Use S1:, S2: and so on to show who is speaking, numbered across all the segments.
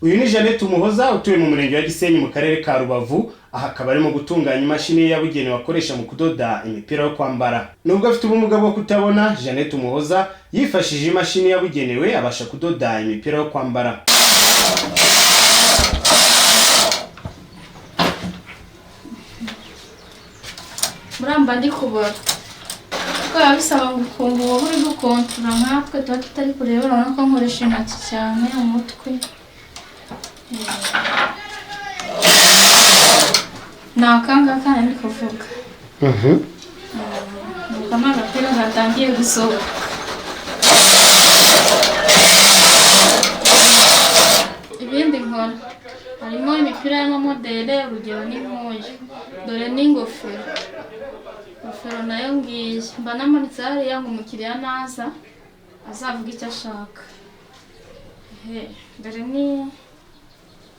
S1: Uyu ni Jeannette Umuhoza utuye mu murenge wa Gisenyi mu karere ka Rubavu, aha akaba arimo gutunganya imashini yabugenewe akoresha mu kudoda imipira yo kwambara. Nubwo afite ubumuga bwo kutabona, Jeannette Umuhoza yifashishije imashini yabugenewe abasha kudoda imipira yo kwambara.
S2: Muramba ndi kubora ko bisaba gukongo uri gukontora nkatwe tuba tutari kureba, urabona ko nkoresha intoki cyane umutwe. Nakanga ndi kuvuga kama agapira gatangiye gusohoka. Ibindi nkora harimo imipira y'amamodele, urugero n'impuyu, dore n'ingofero. Ingofero nayo ngiye mba namanitse hariya ngo umukiriya naza azavuga icyo ashaka. Dore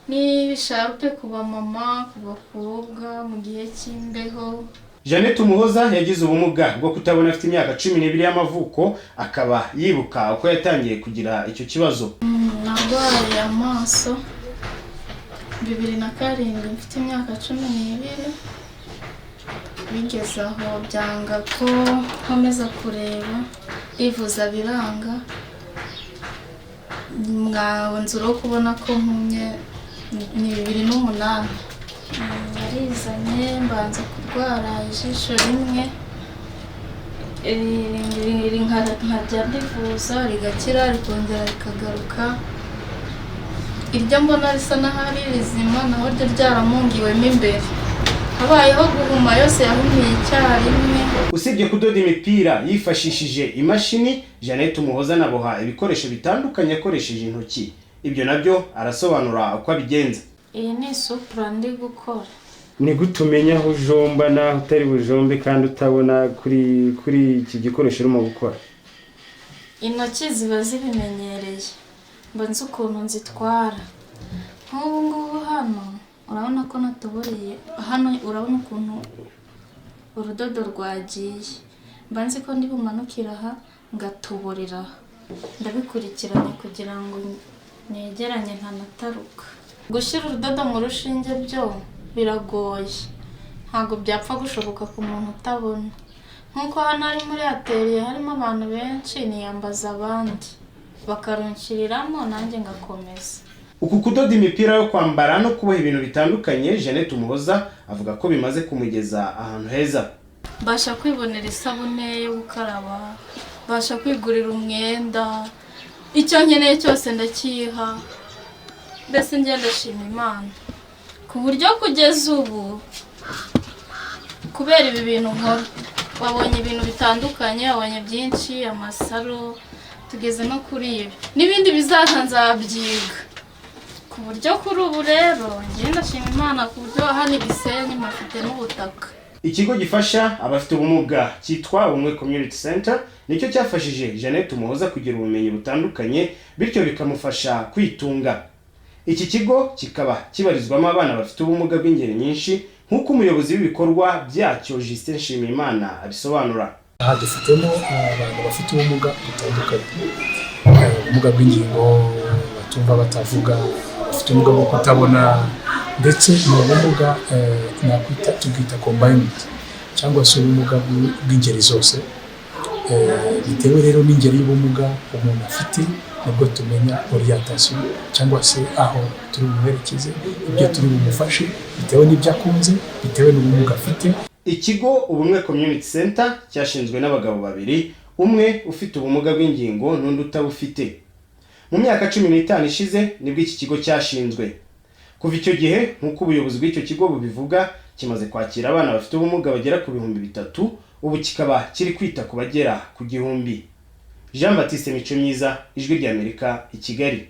S2: ni bisharupe ku bamama, ku bakobwa mu gihe cy'imbeho.
S1: Jeannette Umuhoza yagize ubumuga bwo kutabona afite imyaka 12 y'amavuko, akaba yibuka uko yatangiye kugira icyo kibazo.
S2: Nagwaye amaso 2007 mfite imyaka 12, bigeze aho byanga ko nkomeza kureba, ivuza biranga, nzuro kubona ko nkumye ni 2008. Narizanye mbanza kurwara ijisho rimwe, nkajya ndivuza rigakira rikongera rikagaruka. Iryo mbona risa n'ahari rizima naho ryo ryaramungiwemo imbere, habayeho guhuma yose yahumiye icyarimwe.
S1: Usibye kudoda imipira yifashishije imashini, Jeannette Umuhoza naboha ibikoresho bitandukanye akoresheje intoki. Ibyo nabyo arasobanura uko abigenza.
S2: Iyi ni supra ndi gukora.
S1: Ni gutumenya aho ujomba na utari bujombe kandi utabona kuri iki gikoresho urimo gukora.
S2: Intoki ziba zibimenyereye, mba nzi ukuntu nzitwara. Nk'ubu ngubu hano urabona ko natoboreye, hano urabona ukuntu urudodo rwagiye, mba nzi ko ndi bumanukira aha ngatoborera, ndabikurikiranye kugira ngo negeranye ntanataruka. Gushyira urudodo mu rushinge byo biragoye, ntabwo byapfa gushoboka ku muntu utabona. Nkuko hano ari muri atelier harimo abantu benshi, niyambaza abandi bakarunshyiriramo nanjye ngakomeza.
S1: Uku kudoda imipira yo kwambara no kuboha ibintu bitandukanye, Jeannette Umuhoza avuga ko bimaze kumugeza ahantu heza.
S2: Basha kwibonera isabune yo gukaraba, basha kwigurira umwenda, icyo nkeneye cyose ndakiha. Mbese ndashima Imana ku buryo kugeza ubu, kubera ibi bintu nkora, wabonye ibintu bitandukanye, wabonye byinshi, amasaro, tugeze no kuri ibi n'ibindi bizaza nzabyiga. Ku buryo kuri ubu rero ndashima Imana ku buryo hano i Gisenyi mafite n'ubutaka.
S1: Ikigo gifasha abafite ubumuga cyitwa Umwuga Community Center nicyo cyafashije Jeannette Umuhoza kugira ubumenyi butandukanye, bityo bikamufasha kwitunga. Iki kigo kikaba kibarizwamo abana bafite ubumuga bw'ingeri nyinshi, nk'uko umuyobozi w'ibikorwa byacyo Nshimiyimana abisobanura.
S3: Aha dufitemo abantu bafite ubumuga butandukanye, ubumuga bw'ingingo, batumva batavuga, bafite ubumuga bwo kutabona, ndetse n'ubumuga nakwita tubwita combined, cyangwa se ubumuga bw'ingeri zose. Bitewe rero n'ingeri y'ubumuga umuntu afite, nibwo tumenya orientation cyangwa se aho turi bumuherekeze, ibyo turi bumufashe bitewe n'ibyo akunze, bitewe n'ubumuga afite.
S1: Ikigo Umwuga Community Center cyashinzwe n'abagabo babiri, umwe ufite ubumuga bw'ingingo n'undi utabufite. Mu myaka 15 ishize nibwo iki kigo cyashinzwe. Kuva icyo gihe nk'uko ubuyobozi bw'icyo kigo bubivuga, kimaze kwakira abana bafite ubumuga bagera ku 3,000, ubu kikaba kiri kwita ku bagera ku 1,000. Jean Baptiste Mico Myiza, Ijwi ry'Amerika, i Kigali.